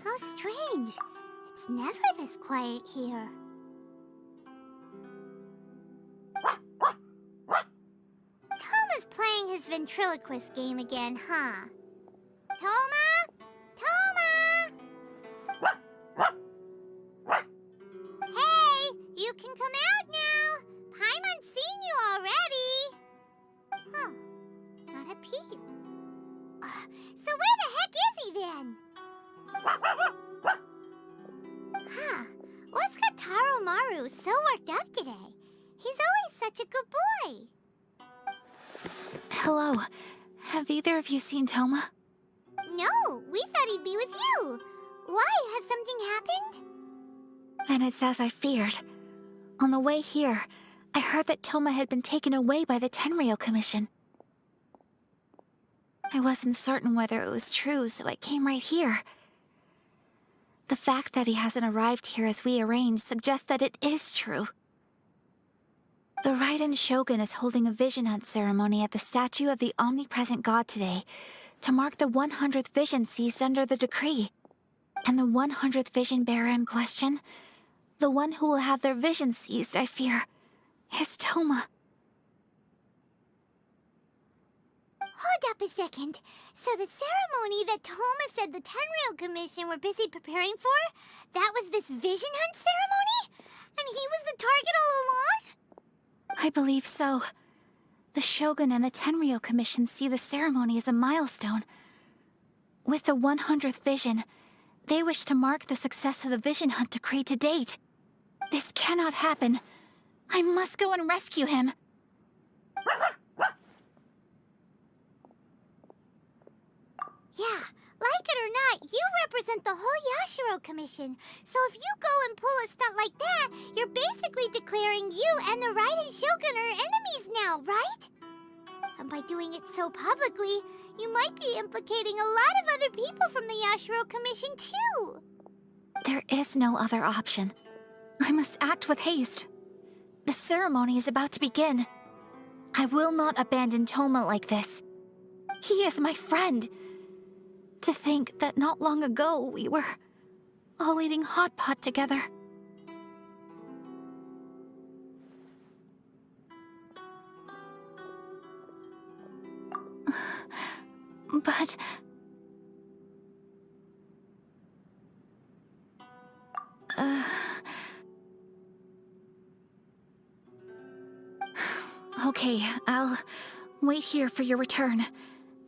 How strange. It's never this quiet here. Toma's playing his ventriloquist game again, huh? Toma? Toma! Hey, you can come out now. Paimon's seen you already. Huh, not a peep. So where the heck is he then? Huh, what's got Taro Maru so worked up today? He's always such a good boy. Hello. Have either of you seen Toma? No, we thought he'd be with you. Why? Has something happened? Then it's as I feared. On the way here, I heard that Toma had been taken away by the Tenryou Commission. I wasn't certain whether it was true, so I came right here. The fact that he hasn't arrived here as we arranged suggests that it is true. The Raiden Shogun is holding a vision hunt ceremony at the statue of the omnipresent god today to mark the 100th vision seized under the decree. And the 100th vision bearer in question, the one who will have their vision seized, I fear, is Toma. Hold up a second. So the ceremony that Toma said the Tenryou Commission were busy preparing for, that was this vision hunt ceremony? And he was the target all along? I believe so. The Shogun and the Tenryou Commission see the ceremony as a milestone. With the 100th vision, they wish to mark the success of the vision hunt decree to date. This cannot happen. I must go and rescue him. Yeah, like it or not, you represent the whole Yashiro Commission. So if you go and pull a stunt like that, you're basically declaring you and the Raiden Shogun are enemies now, right? And by doing it so publicly, you might be implicating a lot of other people from the Yashiro Commission too. There is no other option. I must act with haste. The ceremony is about to begin. I will not abandon Toma like this. He is my friend. To think that not long ago we were all eating hot pot together. But... Okay, I'll wait here for your return.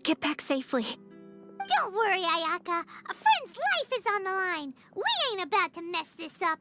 Get back safely. Don't worry, Ayaka. A friend's life is on the line. We ain't about to mess this up.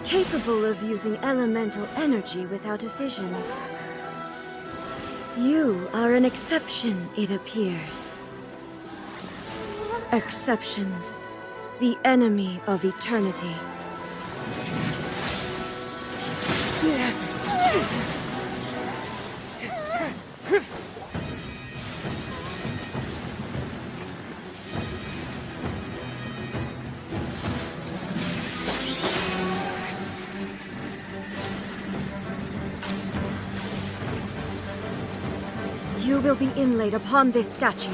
capable of using elemental energy without a fission. You are an exception, it appears. Exceptions, the enemy of eternity. You will be inlaid upon this statue.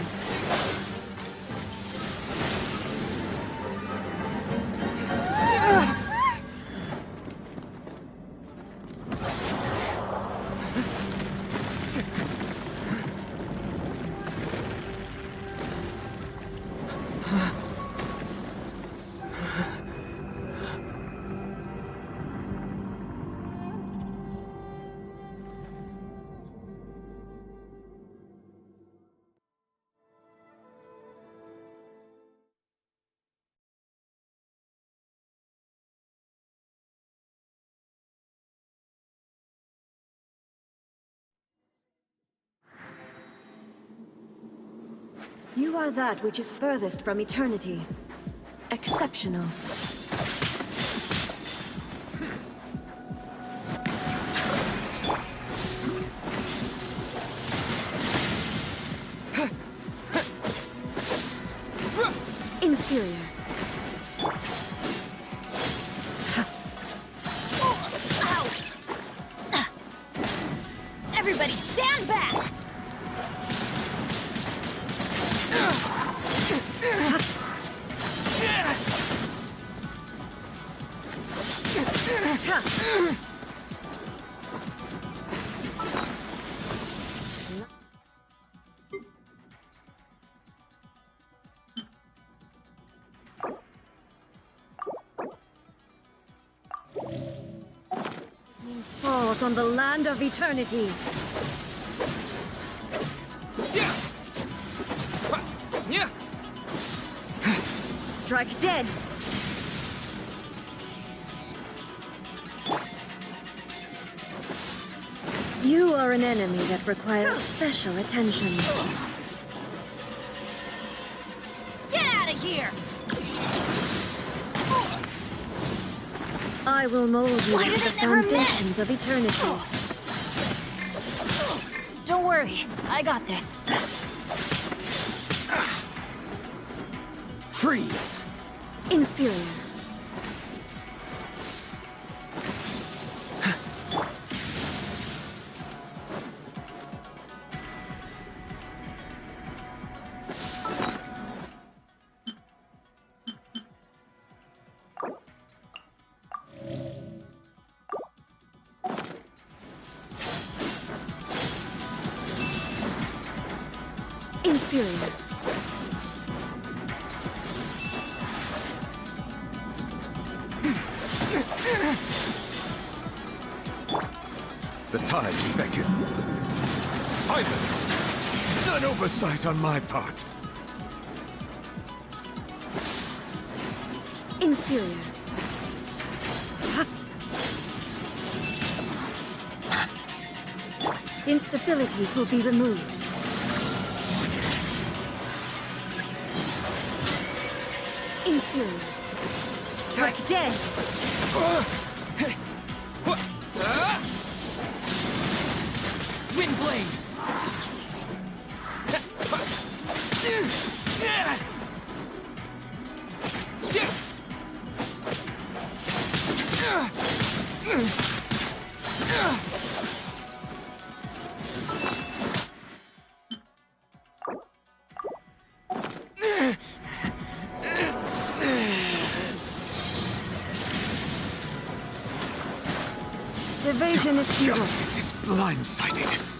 You are that which is furthest from eternity. Exceptional. Inferior. Everybody stand back! Falls on the land of eternity. Strike dead. You are an enemy that requires special attention. Get out of here! I will mold you Why into did the it never foundations of eternity. Don't worry, I got this. Freeze! Inferior. Inferior. The tides beckon. Silence! An oversight on my part. Inferior. Instabilities will be removed. Inferior. Strike dead. Windblade! Evasion is futile. Justice is blindsided.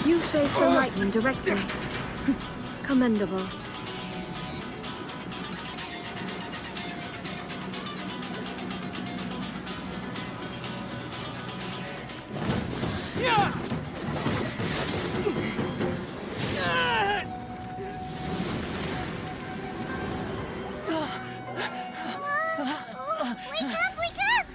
You face the lightning directly. Commendable. Wake up, wake up!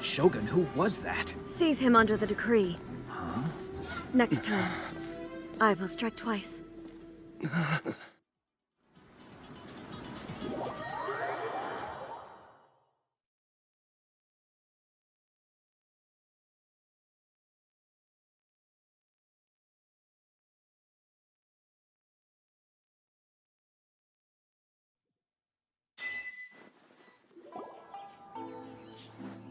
Shogun, who was that? Seize him under the decree. Next time, I will strike twice.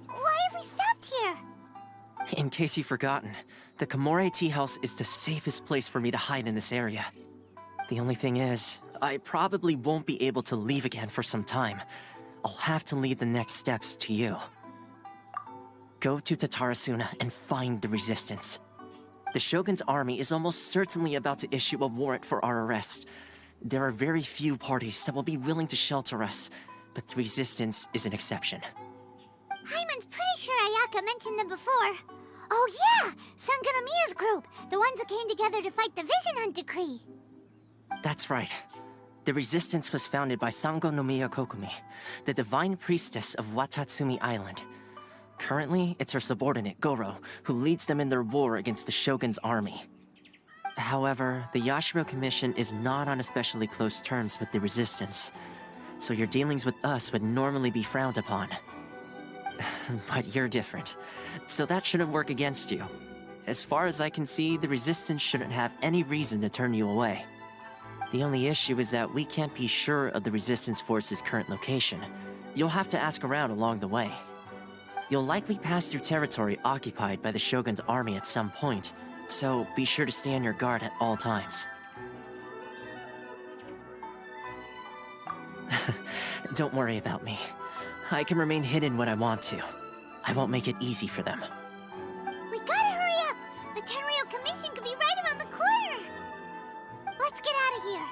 Why have we stopped here? In case you've forgotten, the Komore Tea House is the safest place for me to hide in this area. The only thing is, I probably won't be able to leave again for some time. I'll have to leave the next steps to you. Go to Tatarasuna and find the Resistance. The Shogun's army is almost certainly about to issue a warrant for our arrest. There are very few parties that will be willing to shelter us, but the Resistance is an exception. Hyman's pretty sure Ayaka mentioned them before. Oh yeah! Sanganamiya's group! The ones who came together to fight the Vision Hunt Decree! That's right. The Resistance was founded by Sango no Miya Kokumi, the divine priestess of Watatsumi Island. Currently, it's her subordinate, Goro, who leads them in their war against the Shogun's army. However, the Yashiro Commission is not on especially close terms with the Resistance, so your dealings with us would normally be frowned upon. But you're different, so that shouldn't work against you. As far as I can see, the Resistance shouldn't have any reason to turn you away. The only issue is that we can't be sure of the Resistance Force's current location. You'll have to ask around along the way. You'll likely pass through territory occupied by the Shogun's army at some point, so be sure to stay on your guard at all times. Don't worry about me. I can remain hidden when I want to. I won't make it easy for them. We gotta hurry up! The Tenryou Commission could be right around the corner! Let's get out of here!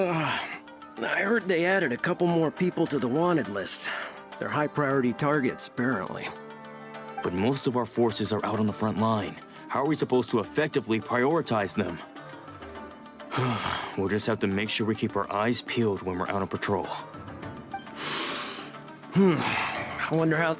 I heard they added a couple more people to the wanted list. They're high-priority targets, apparently. But most of our forces are out on the front line. How are we supposed to effectively prioritize them? We'll just have to make sure we keep our eyes peeled when we're out on patrol. I wonder how...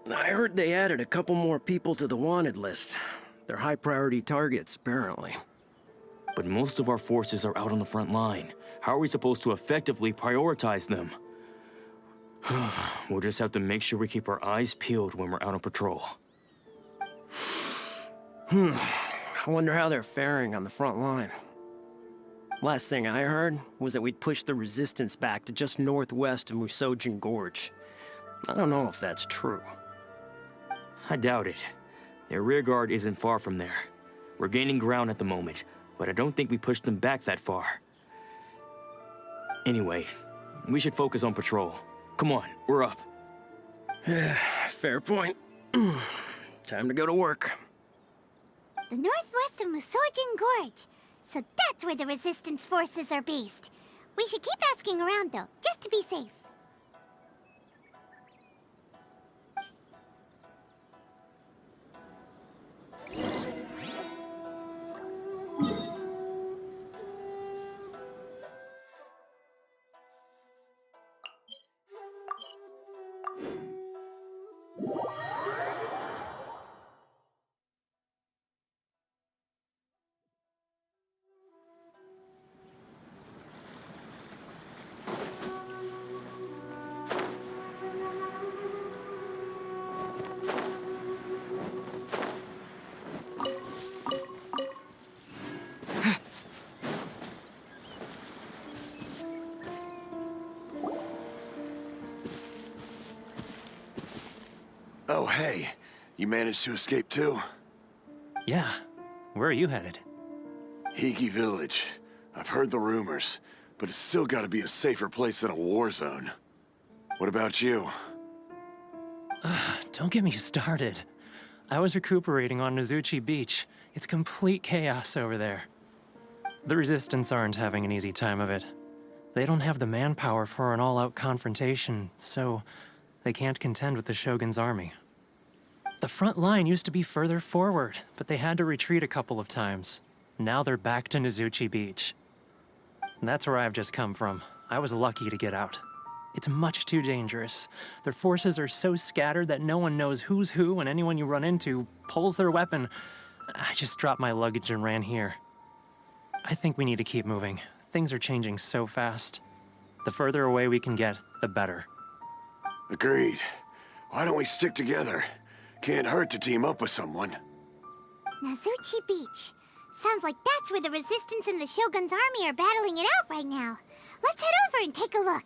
I heard they added a couple more people to the wanted list. They're high-priority targets, apparently. But most of our forces are out on the front line. How are we supposed to effectively prioritize them? We'll just have to make sure we keep our eyes peeled when we're out on patrol. I wonder how they're faring on the front line. Last thing I heard was that we'd pushed the resistance back to just northwest of Musojin Gorge. I don't know if that's true. I doubt it. Their rearguard isn't far from there. We're gaining ground at the moment, but I don't think we pushed them back that far. Anyway, we should focus on patrol. Come on, we're up. Fair point. Time to go to work. The northwest of Musojin Gorge. So that's where the resistance forces are based. We should keep asking around, though, just to be safe. Oh, hey. You managed to escape too? Yeah. Where are you headed? Hiki Village. I've heard the rumors, but it's still gotta be a safer place than a war zone. What about you? Don't get me started. I was recuperating on Nozuchi Beach. It's complete chaos over there. The Resistance aren't having an easy time of it. They don't have the manpower for an all-out confrontation, so they can't contend with the Shogun's army. The front line used to be further forward, but they had to retreat a couple of times. Now they're back to Nozuchi Beach. And that's where I've just come from. I was lucky to get out. It's much too dangerous. Their forces are so scattered that no one knows who's who, and anyone you run into pulls their weapon. I just dropped my luggage and ran here. I think we need to keep moving. Things are changing so fast. The further away we can get, the better. Agreed. Why don't we stick together? Can't hurt to team up with someone. Nozuchi Beach. Sounds like that's where the Resistance and the Shogun's army are battling it out right now. Let's head over and take a look.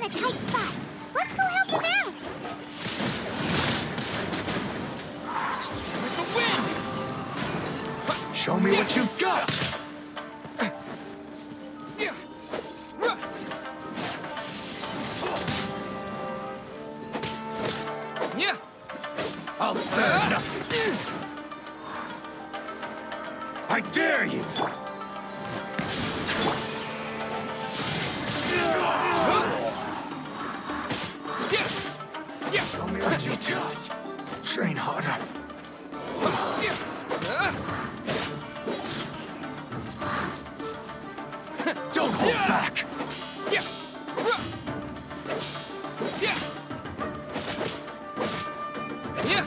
in a tight spot. Let's go help him out. With the wind! Show me what you've got! I'll spare nothing. I dare you! Show me what you got. Train harder. Don't hold back.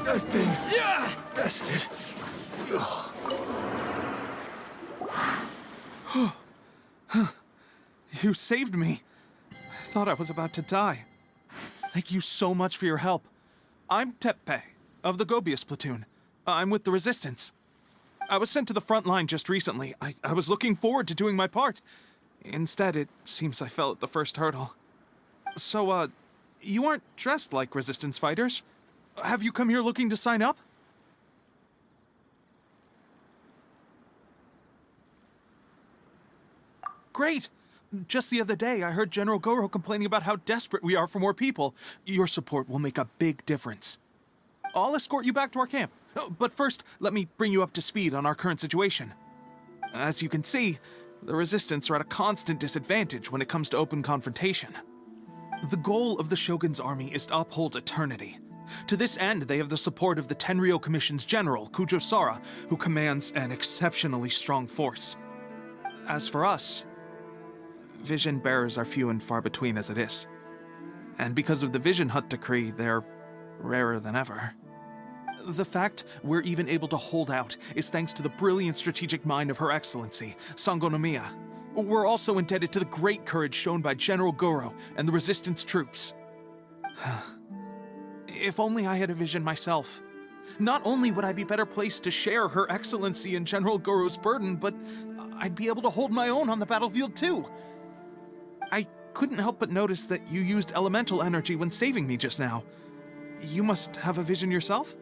That thing rested. You saved me. I thought I was about to die. Thank you so much for your help. I'm Teppei, of the Gobius platoon. I'm with the Resistance. I was sent to the front line just recently. I was looking forward to doing my part. Instead, it seems I fell at the first hurdle. So, you aren't dressed like Resistance fighters? Have you come here looking to sign up? Great! Just the other day, I heard General Goro complaining about how desperate we are for more people. Your support will make a big difference. I'll escort you back to our camp. But first, let me bring you up to speed on our current situation. As you can see, the Resistance are at a constant disadvantage when it comes to open confrontation. The goal of the Shogun's army is to uphold eternity. To this end, they have the support of the Tenryou Commission's general, Kujosara, who commands an exceptionally strong force. As for us, vision bearers are few and far between as it is. And because of the Vision Hut decree, they're rarer than ever. The fact we're even able to hold out is thanks to the brilliant strategic mind of Her Excellency, Sango no Miya. We're also indebted to the great courage shown by General Goro and the Resistance troops. If only I had a vision myself. Not only would I be better placed to share Her Excellency and General Goro's burden, but I'd be able to hold my own on the battlefield too. I couldn't help but notice that you used elemental energy when saving me just now. You must have a vision yourself?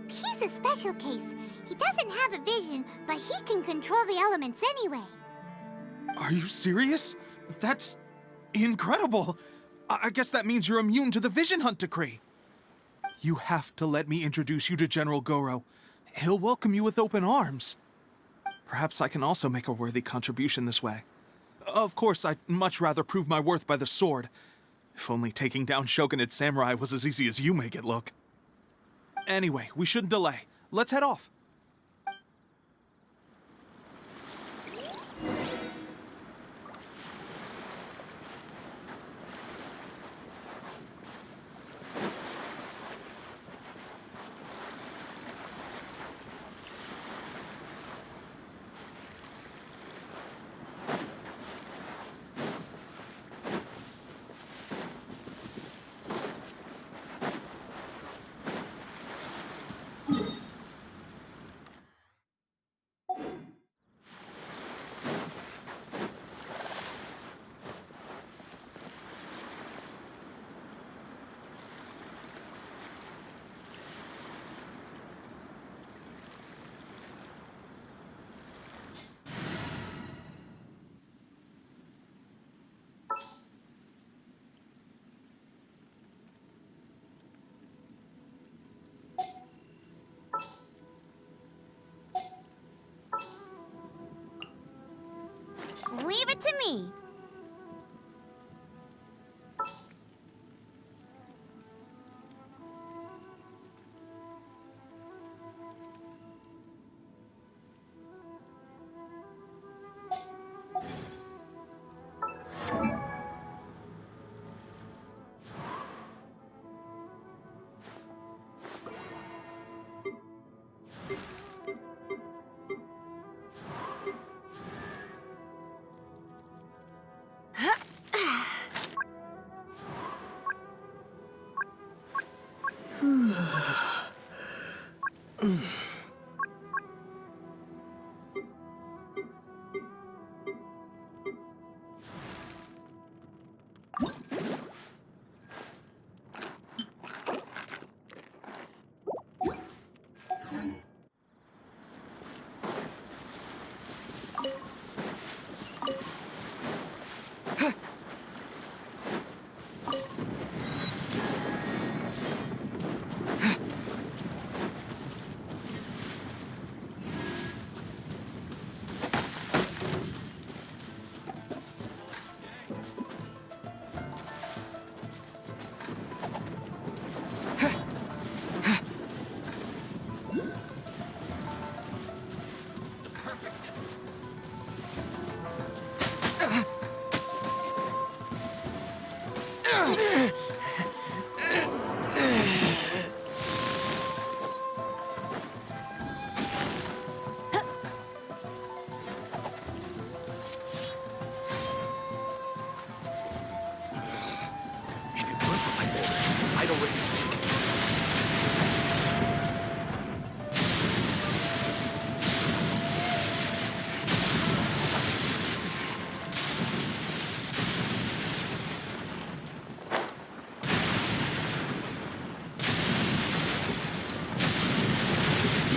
He's a special case. He doesn't have a vision, but he can control the elements anyway. Are you serious? That's incredible. I guess that means you're immune to the Vision Hunt decree. You have to let me introduce you to General Goro. He'll welcome you with open arms. Perhaps I can also make a worthy contribution this way. Of course, I'd much rather prove my worth by the sword. If only taking down shogunate samurai was as easy as you make it look. Anyway, we shouldn't delay. Let's head off. Leave it to me.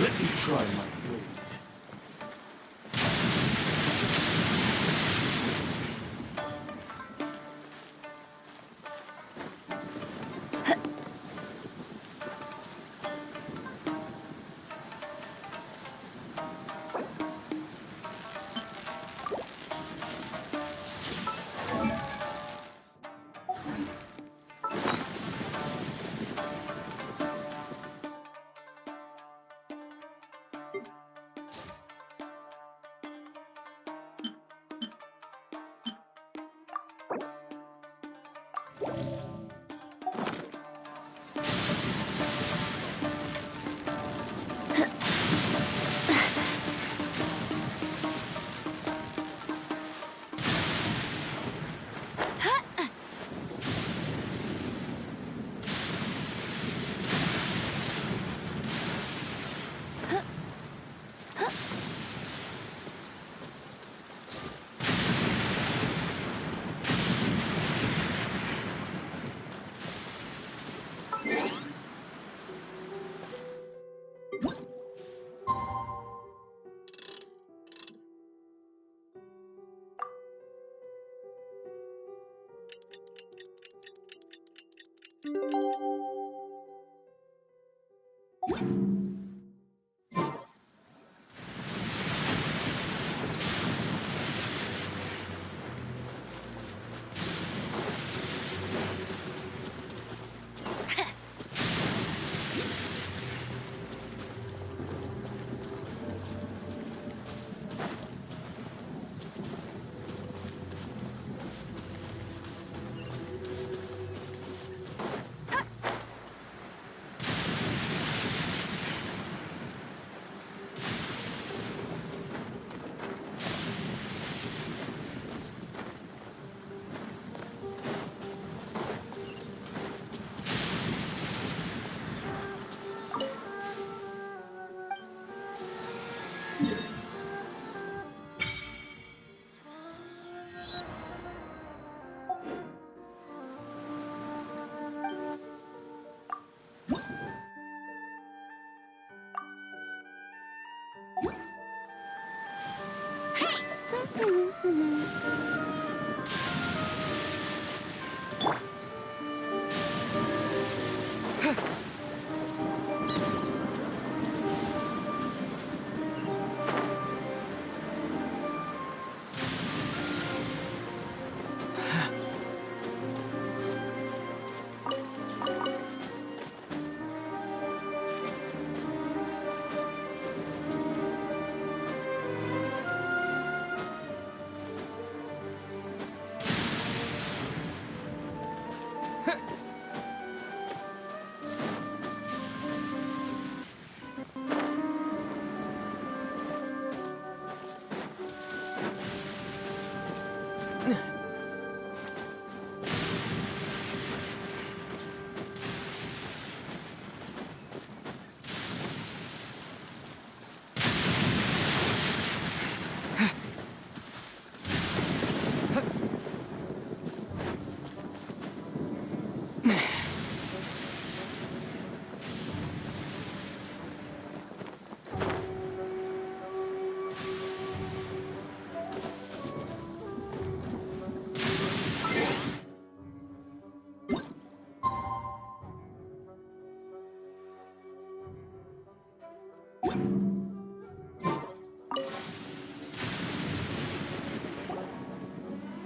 Let me try my blade.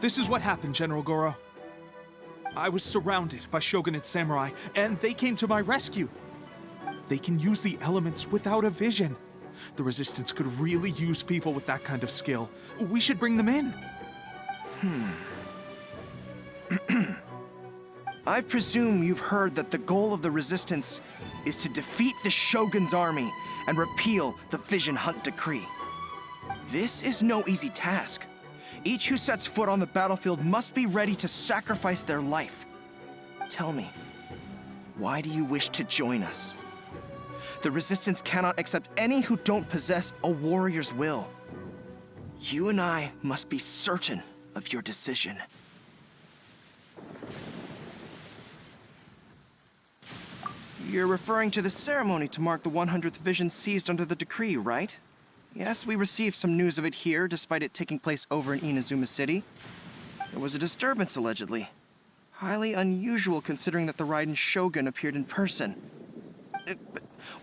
This is what happened, General Goro. I was surrounded by Shogunate samurai, and they came to my rescue. They can use the elements without a vision. The Resistance could really use people with that kind of skill. We should bring them in. I presume you've heard that the goal of the Resistance is to defeat the Shogun's army and repeal the Vision Hunt Decree. This is no easy task. Each who sets foot on the battlefield must be ready to sacrifice their life. Tell me, why do you wish to join us? The Resistance cannot accept any who don't possess a warrior's will. You and I must be certain of your decision. You're referring to the ceremony to mark the 100th vision seized under the decree, right? Yes, we received some news of it here, despite it taking place over in Inazuma City. There was a disturbance, allegedly. Highly unusual considering that the Raiden Shogun appeared in person.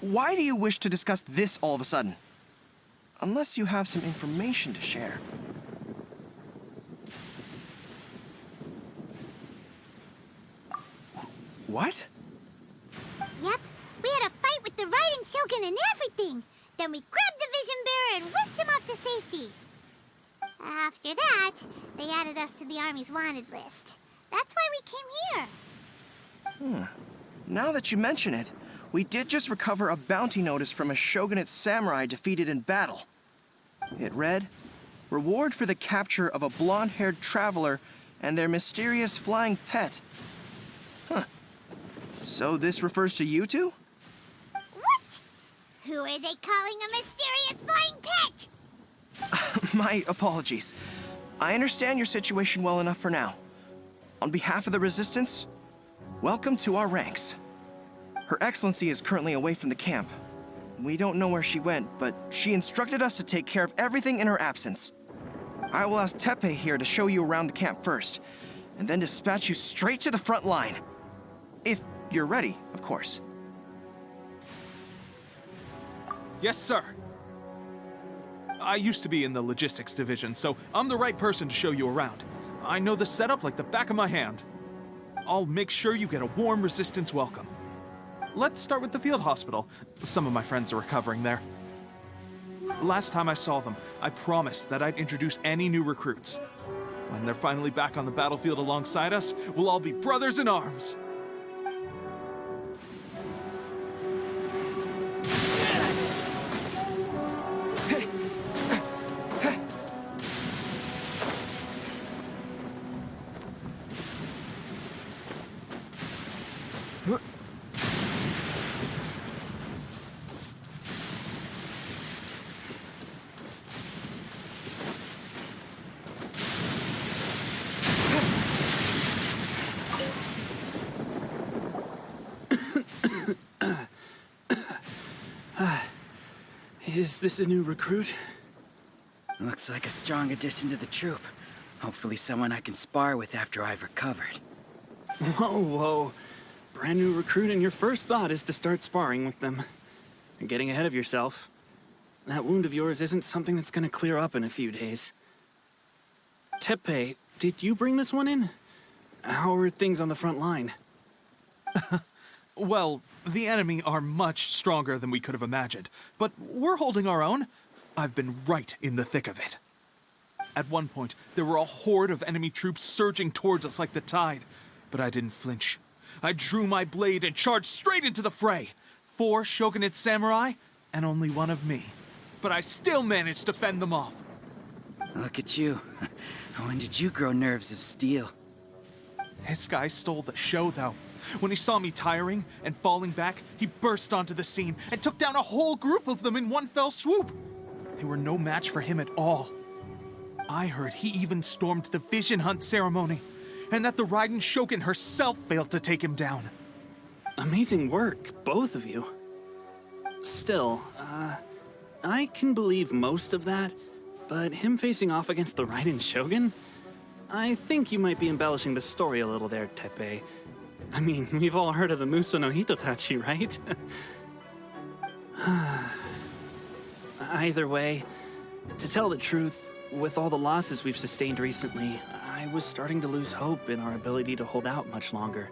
Why do you wish to discuss this all of a sudden? Unless you have some information to share. What? Yep, we had a fight with the Raiden Shogun and everything. Then we grabbed the Vision Bearer and whisked him off to safety. After that, they added us to the Army's wanted list. That's why we came here. Now that you mention it, we did just recover a bounty notice from a shogunate samurai defeated in battle. It read, "Reward for the capture of a blonde-haired traveler and their mysterious flying pet." Huh. So this refers to you two? What? Who are they calling a mysterious flying pet? My apologies. I understand your situation well enough for now. On behalf of the Resistance, welcome to our ranks. Her Excellency is currently away from the camp. We don't know where she went, but she instructed us to take care of everything in her absence. I will ask Teppei here to show you around the camp first, and then dispatch you straight to the front line. If you're ready, of course. Yes, sir. I used to be in the logistics division, so I'm the right person to show you around. I know the setup like the back of my hand. I'll make sure you get a warm Resistance welcome. Let's start with the field hospital. Some of my friends are recovering there. Last time I saw them, I promised that I'd introduce any new recruits. When they're finally back on the battlefield alongside us, we'll all be brothers in arms. Is this a new recruit? Looks like a strong addition to the troop. Hopefully someone I can spar with after I've recovered. Whoa. Brand new recruit and your first thought is to start sparring with them. You're getting ahead of yourself. That wound of yours isn't something that's gonna clear up in a few days. Teppei, did you bring this one in? How are things on the front line? Well, the enemy are much stronger than we could have imagined, but we're holding our own. I've been right in the thick of it. At one point, there were a horde of enemy troops surging towards us like the tide, but I didn't flinch. I drew my blade and charged straight into the fray. 4 shogunate samurai, and only one of me. But I still managed to fend them off. Look at you. When did you grow nerves of steel? This guy stole the show, though. When he saw me tiring and falling back, he burst onto the scene and took down a whole group of them in one fell swoop. They were no match for him at all. I heard he even stormed the Vision Hunt ceremony, and that the Raiden Shogun herself failed to take him down. Amazing work, both of you. Still, I can believe most of that, but him facing off against the Raiden Shogun? I think you might be embellishing the story a little there, Teppei. I mean, we've all heard of the Muso no Hitotachi, right? Either way, to tell the truth, with all the losses we've sustained recently, I was starting to lose hope in our ability to hold out much longer.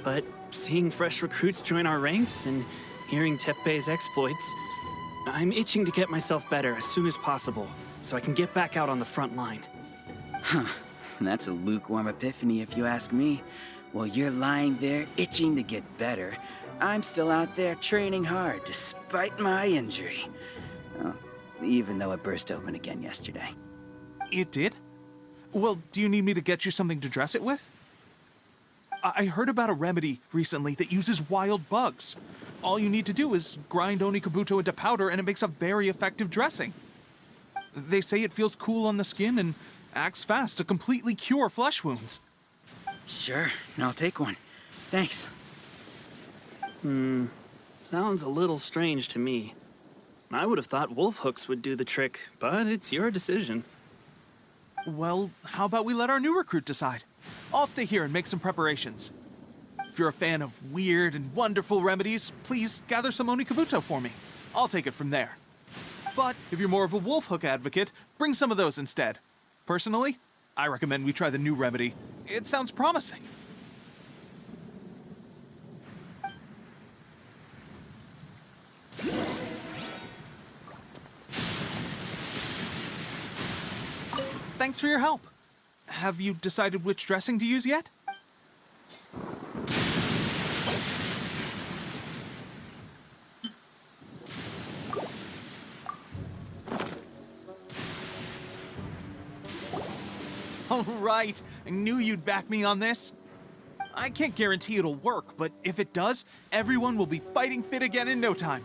But seeing fresh recruits join our ranks and hearing Teppei's exploits, I'm itching to get myself better as soon as possible so I can get back out on the front line. Huh. That's a lukewarm epiphany if you ask me. While you're lying there itching to get better, I'm still out there training hard despite my injury. Oh, even though it burst open again yesterday. It did? Well, do you need me to get you something to dress it with? I heard about a remedy recently that uses wild bugs. All you need to do is grind Onikabuto into powder and it makes a very effective dressing. They say it feels cool on the skin and acts fast to completely cure flesh wounds. Sure, I'll take one. Thanks. Sounds a little strange to me. I would have thought wolf hooks would do the trick, but it's your decision. Well, how about we let our new recruit decide? I'll stay here and make some preparations. If you're a fan of weird and wonderful remedies, please gather some Onikabuto for me. I'll take it from there. But if you're more of a wolf hook advocate, bring some of those instead. Personally, I recommend we try the new remedy. It sounds promising. Thanks for your help. Have you decided which dressing to use yet? All right, I knew you'd back me on this. I can't guarantee it'll work, but if it does, everyone will be fighting fit again in no time.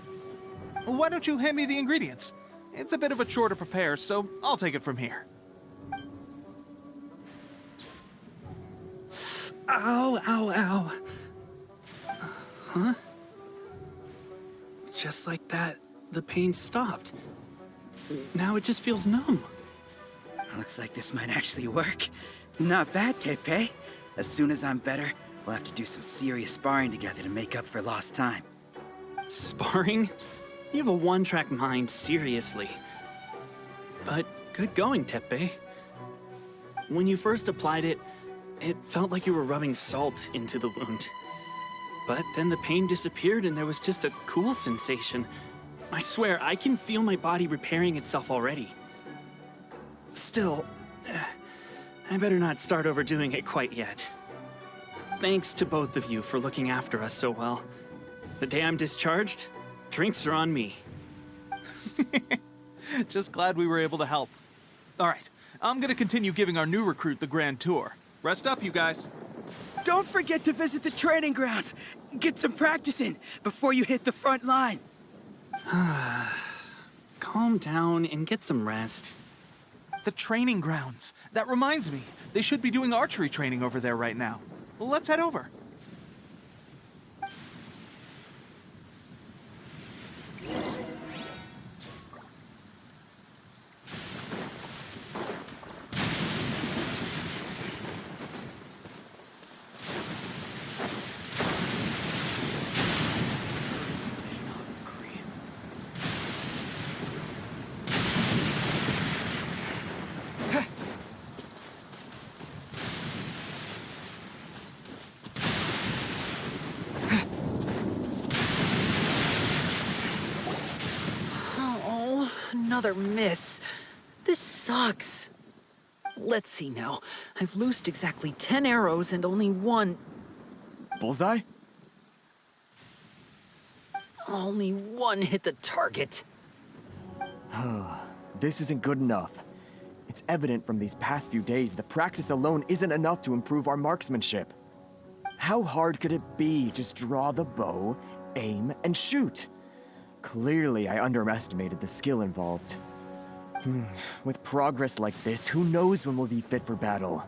Why don't you hand me the ingredients? It's a bit of a chore to prepare, so I'll take it from here. Ow, ow, ow. Huh? Just like that, the pain stopped. Now it just feels numb. Looks like this might actually work. Not bad, Tepe. As soon as I'm better, we'll have to do some serious sparring together to make up for lost time. Sparring? You have a one-track mind, seriously. But good going, Tepe. When you first applied it, it felt like you were rubbing salt into the wound. But then the pain disappeared and there was just a cool sensation. I swear, I can feel my body repairing itself already. Still, I better not start overdoing it quite yet. Thanks to both of you for looking after us so well. The day I'm discharged, drinks are on me. Just glad we were able to help. All right, I'm gonna continue giving our new recruit the grand tour. Rest up, you guys. Don't forget to visit the training grounds. Get some practice in before you hit the front line. Calm down and get some rest. The training grounds. That reminds me, they should be doing archery training over there right now. Let's head over. Another miss. This sucks. Let's see now. I've loosed exactly 10 arrows and only one... Bullseye? Only one hit the target. This isn't good enough. It's evident from these past few days that practice alone isn't enough to improve our marksmanship. How hard could it be? Just draw the bow, aim, and shoot. Clearly, I underestimated the skill involved. With progress like this, who knows when we'll be fit for battle?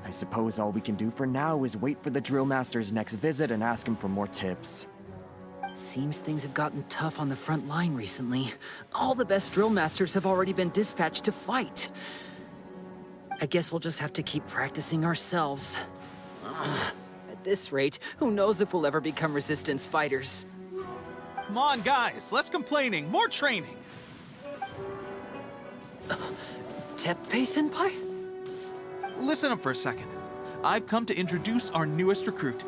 I suppose all we can do for now is wait for the drill master's next visit and ask him for more tips. Seems things have gotten tough on the front line recently. All the best drill masters have already been dispatched to fight. I guess we'll just have to keep practicing ourselves. At this rate, who knows if we'll ever become resistance fighters. Come on, guys, less complaining, more training. Teppei-senpai? Listen up for a second. I've come to introduce our newest recruit.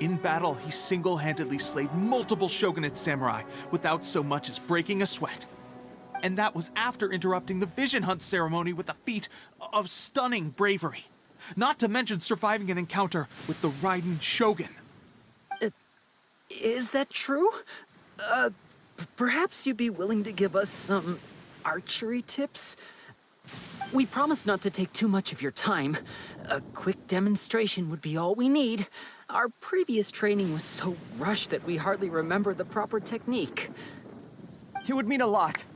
In battle, he single-handedly slayed multiple shogunate samurai without so much as breaking a sweat. And that was after interrupting the vision hunt ceremony with a feat of stunning bravery. Not to mention surviving an encounter with the Raiden Shogun. Is that true? Perhaps you'd be willing to give us some archery tips? We promise not to take too much of your time. A quick demonstration would be all we need. Our previous training was so rushed that we hardly remember the proper technique. It would mean a lot.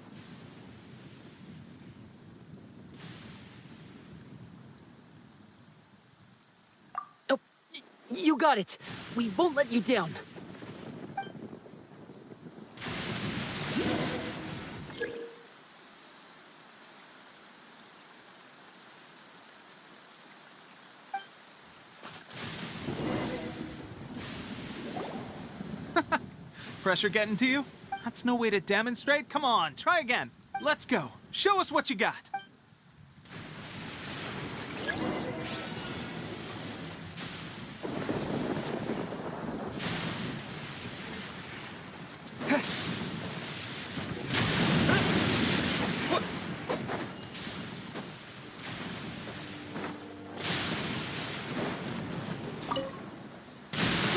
Oh, you got it. We won't let you down. Pressure getting to you? That's no way to demonstrate. Come on, try again. Let's go. Show us what you got.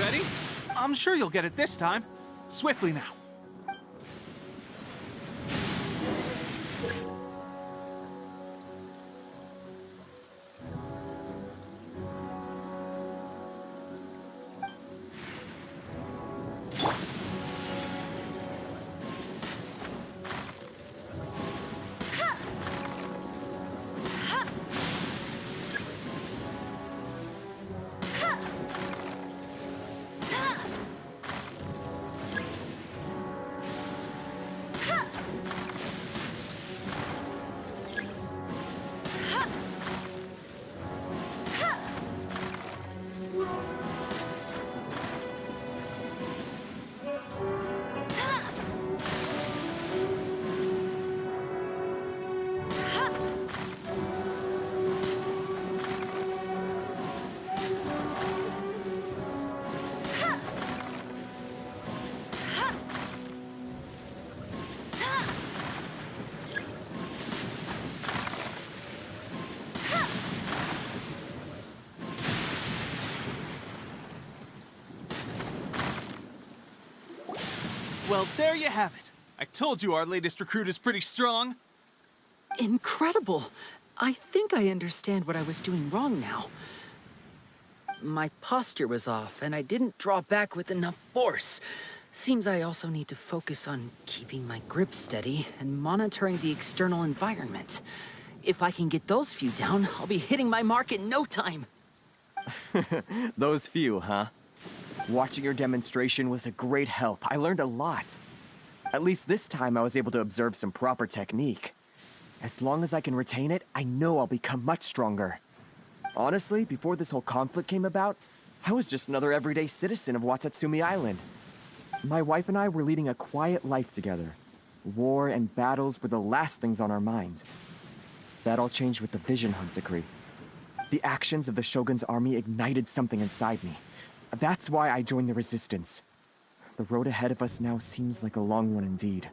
Ready? I'm sure you'll get it this time. Swiftly now. Well, there you have it. I told you our latest recruit is pretty strong. Incredible! I think I understand what I was doing wrong now. My posture was off, and I didn't draw back with enough force. Seems I also need to focus on keeping my grip steady and monitoring the external environment. If I can get those few down, I'll be hitting my mark in no time. Those few, huh? Watching your demonstration was a great help. I learned a lot. At least this time I was able to observe some proper technique. As long as I can retain it, I know I'll become much stronger. Honestly, before this whole conflict came about, I was just another everyday citizen of Watatsumi Island. My wife and I were leading a quiet life together. War and battles were the last things on our mind. That all changed with the Vision Hunt decree. The actions of the Shogun's army ignited something inside me. That's why I joined the Resistance. The road ahead of us now seems like a long one indeed.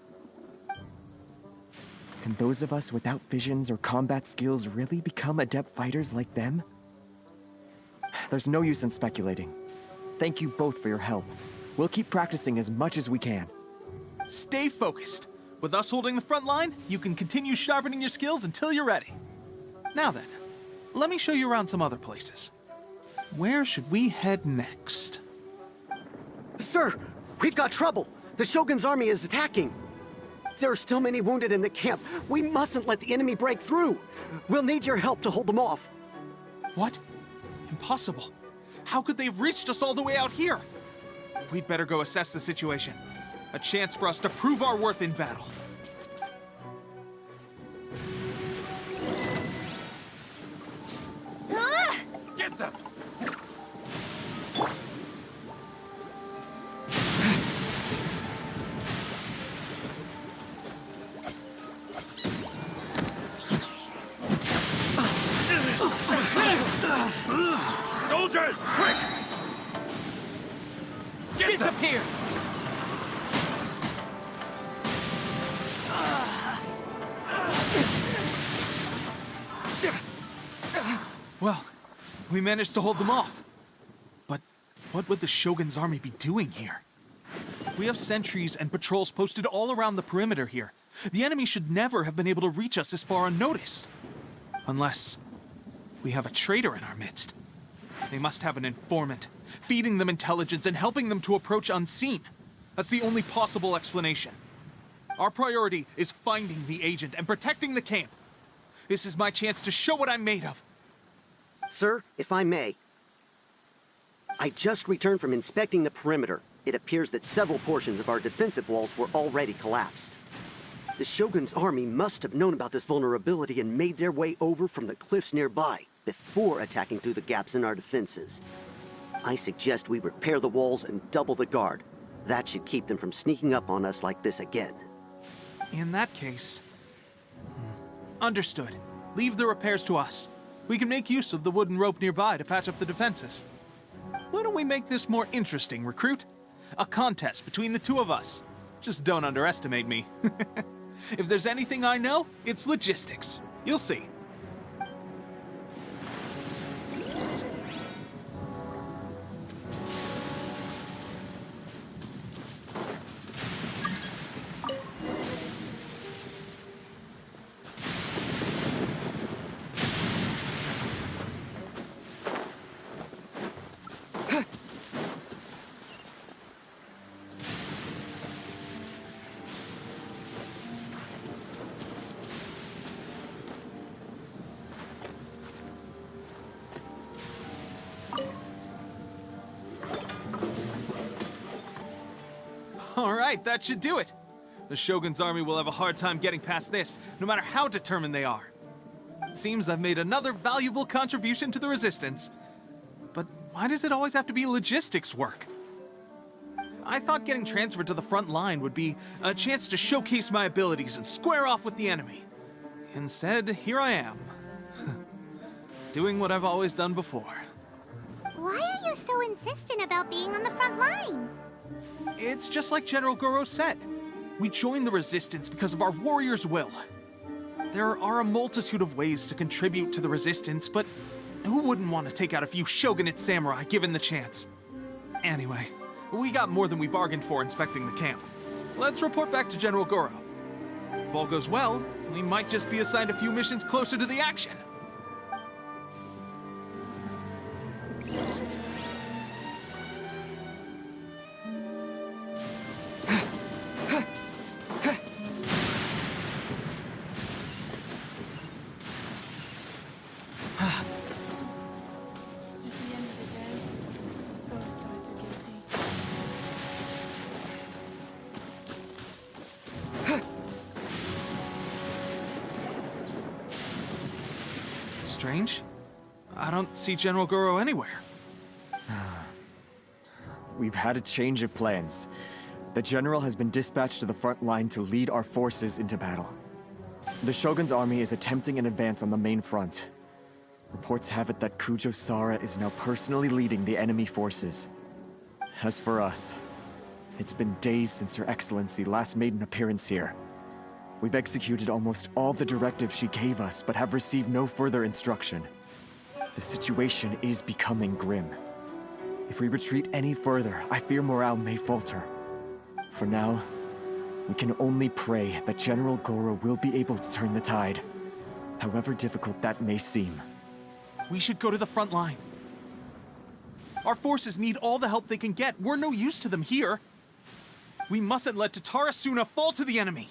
Can those of us without visions or combat skills really become adept fighters like them? There's no use in speculating. Thank you both for your help. We'll keep practicing as much as we can. Stay focused. With us holding the front line, you can continue sharpening your skills until you're ready. Now then, let me show you around some other places. Where should we head next? Sir, we've got trouble. The Shogun's army is attacking. There are still many wounded in the camp. We mustn't let the enemy break through. We'll need your help to hold them off. What? Impossible. How could they have reached us all the way out here? We'd better go assess the situation. A chance for us to prove our worth in battle. Get them! Soldiers, quick! Disappear! Well, we managed to hold them off. But what would the Shogun's army be doing here? We have sentries and patrols posted all around the perimeter here. The enemy should never have been able to reach us this far unnoticed. Unless we have a traitor in our midst. They must have an informant, feeding them intelligence and helping them to approach unseen. That's the only possible explanation. Our priority is finding the agent and protecting the camp. This is my chance to show what I'm made of. Sir, if I may. I just returned from inspecting the perimeter. It appears that several portions of our defensive walls were already collapsed. The Shogun's army must have known about this vulnerability and made their way over from the cliffs nearby before attacking through the gaps in our defenses. I suggest we repair the walls and double the guard. That should keep them from sneaking up on us like this again. In that case... Understood. Leave the repairs to us. We can make use of the wooden rope nearby to patch up the defenses. Why don't we make this more interesting, Recruit? A contest between the two of us. Just don't underestimate me. If there's anything I know, it's logistics. You'll see. All right, that should do it. The Shogun's army will have a hard time getting past this, no matter how determined they are. It seems I've made another valuable contribution to the Resistance. But why does it always have to be logistics work? I thought getting transferred to the front line would be a chance to showcase my abilities and square off with the enemy. Instead, here I am. Doing what I've always done before. Why are you so insistent about being on the front line? It's just like General Goro said. We joined the Resistance because of our warriors' will. There are a multitude of ways to contribute to the Resistance, but who wouldn't want to take out a few shogunate samurai given the chance? Anyway, we got more than we bargained for inspecting the camp. Let's report back to General Goro. If all goes well, we might just be assigned a few missions closer to the action. Strange. I don't see General Goro anywhere. We've had a change of plans. The General has been dispatched to the front line to lead our forces into battle. The Shogun's army is attempting an advance on the main front. Reports have it that Kujo Sara is now personally leading the enemy forces. As for us, it's been days since Her Excellency last made an appearance here. We've executed almost all the directives she gave us, but have received no further instruction. The situation is becoming grim. If we retreat any further, I fear morale may falter. For now, we can only pray that General Goro will be able to turn the tide, however difficult that may seem. We should go to the front line. Our forces need all the help they can get. We're no use to them here. We mustn't let Tatarasuna fall to the enemy.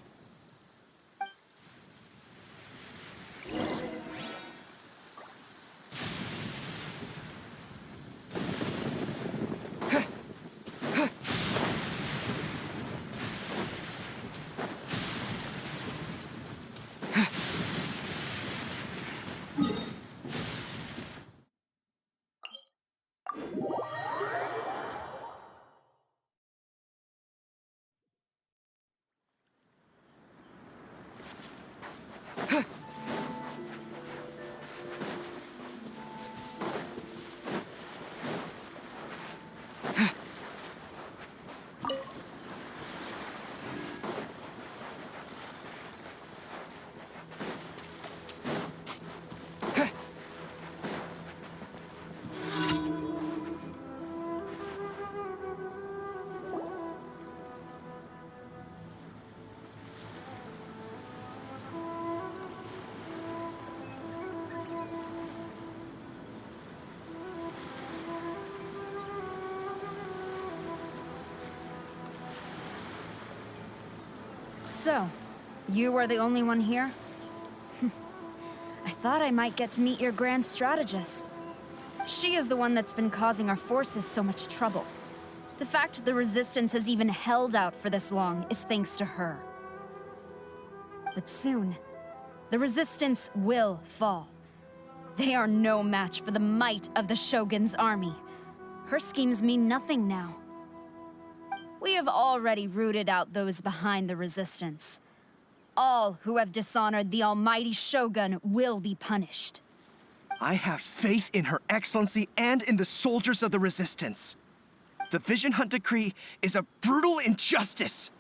So, you are the only one here? I thought I might get to meet your grand strategist. She is the one that's been causing our forces so much trouble. The fact the Resistance has even held out for this long is thanks to her. But soon, the Resistance will fall. They are no match for the might of the Shogun's army. Her schemes mean nothing now. We have already rooted out those behind the resistance. All who have dishonored the almighty Shogun will be punished. I have faith in Her Excellency and in the soldiers of the Resistance. The Vision Hunt Decree is a brutal injustice.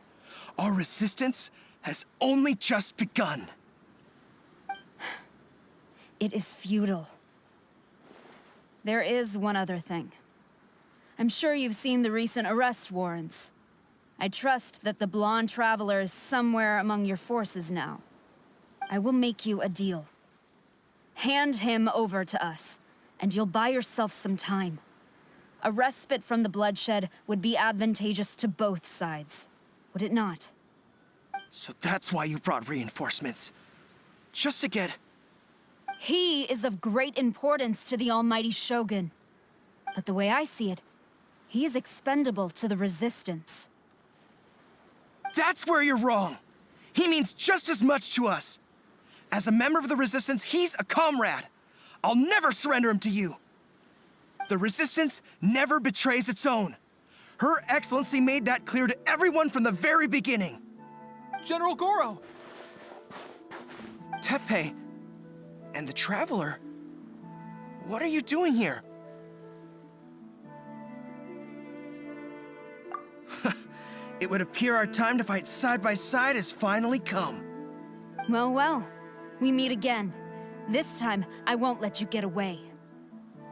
Our resistance has only just begun. It is futile. There is one other thing. I'm sure you've seen the recent arrest warrants. I trust that the blonde traveler is somewhere among your forces now. I will make you a deal. Hand him over to us, and you'll buy yourself some time. A respite from the bloodshed would be advantageous to both sides, would it not? So that's why you brought reinforcements. Just to get... He is of great importance to the almighty Shogun. But the way I see it, he is expendable to the Resistance. That's where you're wrong. He means just as much to us. As a member of the Resistance, he's a comrade. I'll never surrender him to you. The Resistance never betrays its own. Her Excellency made that clear to everyone from the very beginning. General Goro! Teppei and the Traveler, what are you doing here? It would appear our time to fight side by side has finally come. Well, well, we meet again. This time, I won't let you get away.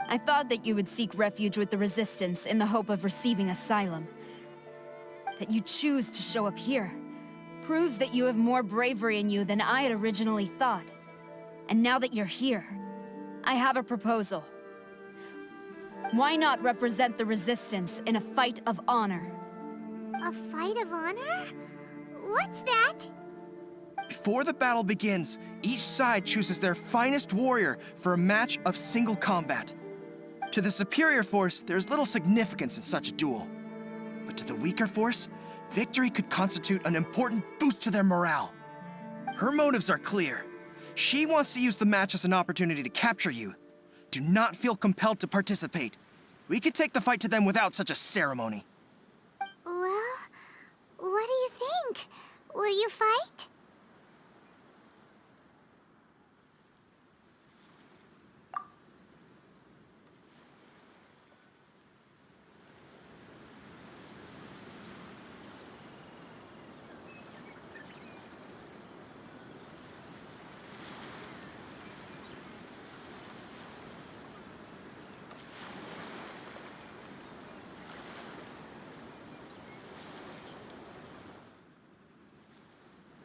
I thought that you would seek refuge with the Resistance in the hope of receiving asylum. That you choose to show up here proves that you have more bravery in you than I had originally thought. And now that you're here, I have a proposal. Why not represent the Resistance in a fight of honor? A fight of honor? What's that? Before the battle begins, each side chooses their finest warrior for a match of single combat. To the superior force, there's little significance in such a duel. But to the weaker force, victory could constitute an important boost to their morale. Her motives are clear. She wants to use the match as an opportunity to capture you. Do not feel compelled to participate. We could take the fight to them without such a ceremony. Well, what do you think? Will you fight?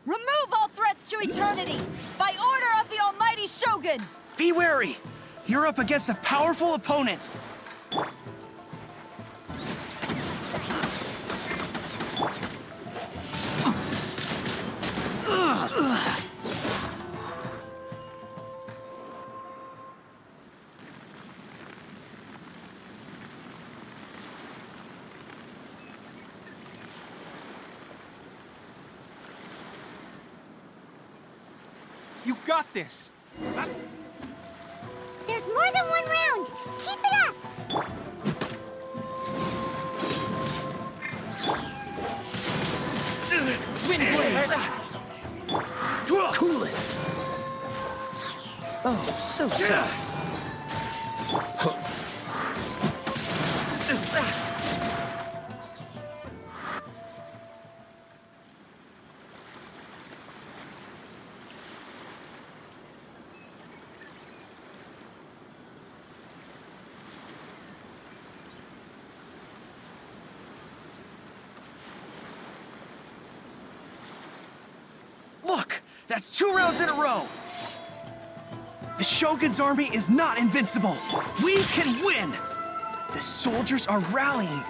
Remove all threats to eternity, by order of the almighty Shogun! Be wary! You're up against a powerful opponent! You got this! There's more than one round! Keep it up! Windblade! Cool it! Oh, so sad. Look! That's 2 rounds in a row! The Shogun's army is not invincible! We can win! The soldiers are rallying!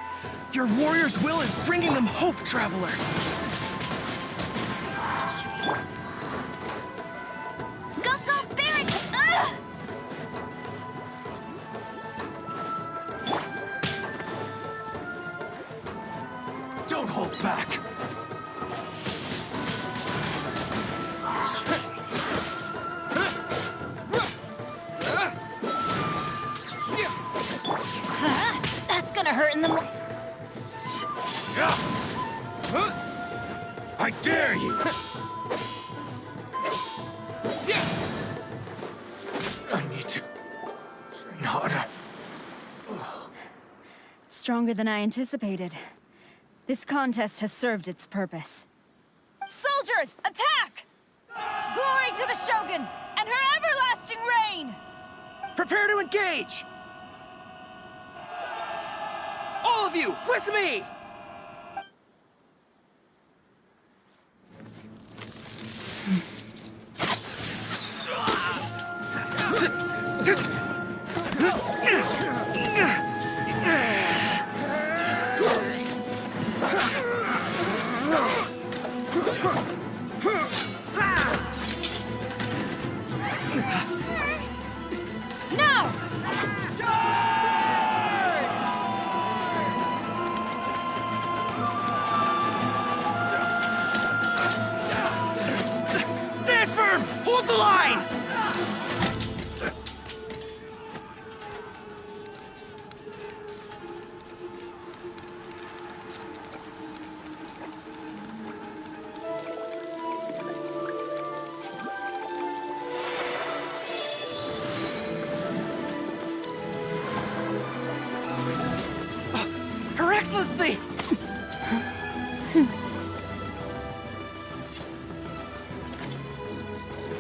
Your warrior's will is bringing them hope, Traveler! Go, go, Barret! Ugh! Don't hold back! That's gonna hurt in the Yeah. I dare you! I need to train harder. Stronger than I anticipated. This contest has served its purpose. Soldiers, attack! Glory to the Shogun and her everlasting reign! Prepare to engage! All of you, with me! Now! Stand firm! Hold the line! Her Excellency!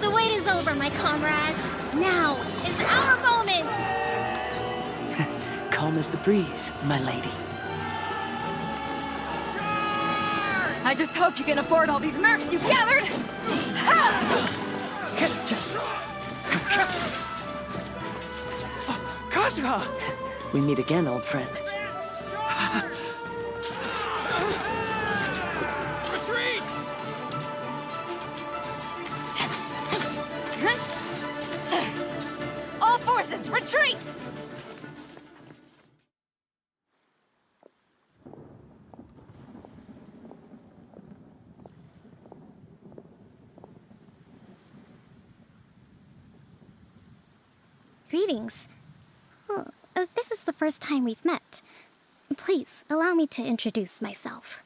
The wait is over, my comrades. Now is our moment. Calm as the breeze, my lady. I just hope you can afford all these mercs you've gathered! Kazuha! We meet again, old friend. Retreat! All forces, retreat! Greetings. This is the first time we've met. Please, allow me to introduce myself.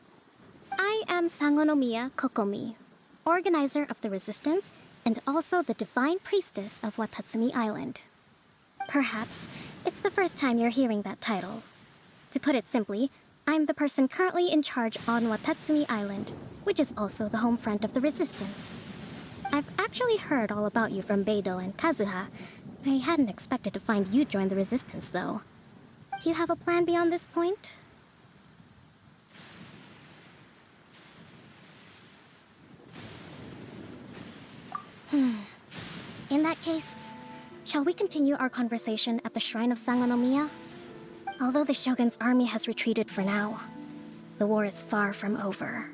I am Sangonomiya Kokomi, organizer of the Resistance and also the Divine Priestess of Watatsumi Island. Perhaps it's the first time you're hearing that title. To put it simply, I'm the person currently in charge on Watatsumi Island, which is also the home front of the Resistance. I've actually heard all about you from Beidou and Kazuha. I hadn't expected to find you join the Resistance, though. Do you have a plan beyond this point? In that case, shall we continue our conversation at the Shrine of Sangonomiya? Although the Shogun's army has retreated for now, the war is far from over.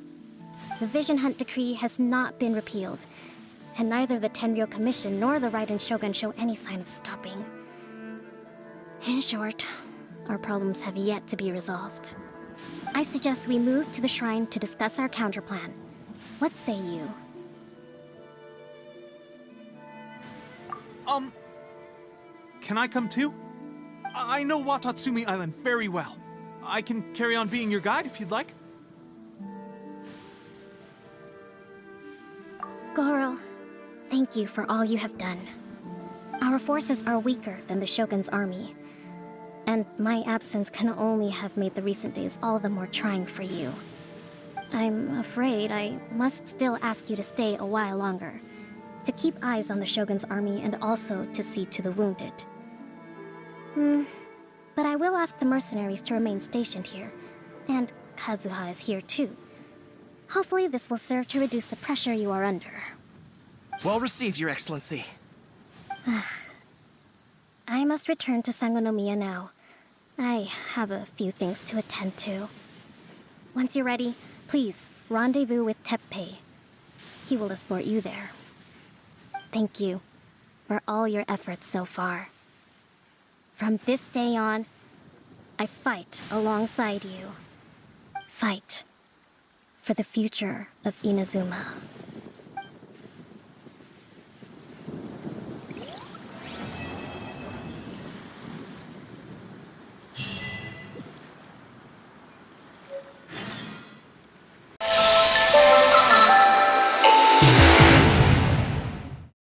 The Vision Hunt Decree has not been repealed, and neither the Tenryo Commission nor the Raiden Shogun show any sign of stopping. In short, our problems have yet to be resolved. I suggest we move to the shrine to discuss our counterplan. What say you? Can I come too? I know Watatsumi Island very well. I can carry on being your guide if you'd like. Goro, thank you for all you have done. Our forces are weaker than the Shogun's army, and my absence can only have made the recent days all the more trying for you. I'm afraid I must still ask you to stay a while longer, to keep eyes on the Shogun's army and also to see to the wounded. But I will ask the mercenaries to remain stationed here, and Kazuha is here too. Hopefully this will serve to reduce the pressure you are under. Well received, Your Excellency. I must return to Sangonomiya now. I have a few things to attend to. Once you're ready, please rendezvous with Teppei. He will escort you there. Thank you for all your efforts so far. From this day on, I fight alongside you. Fight for the future of Inazuma.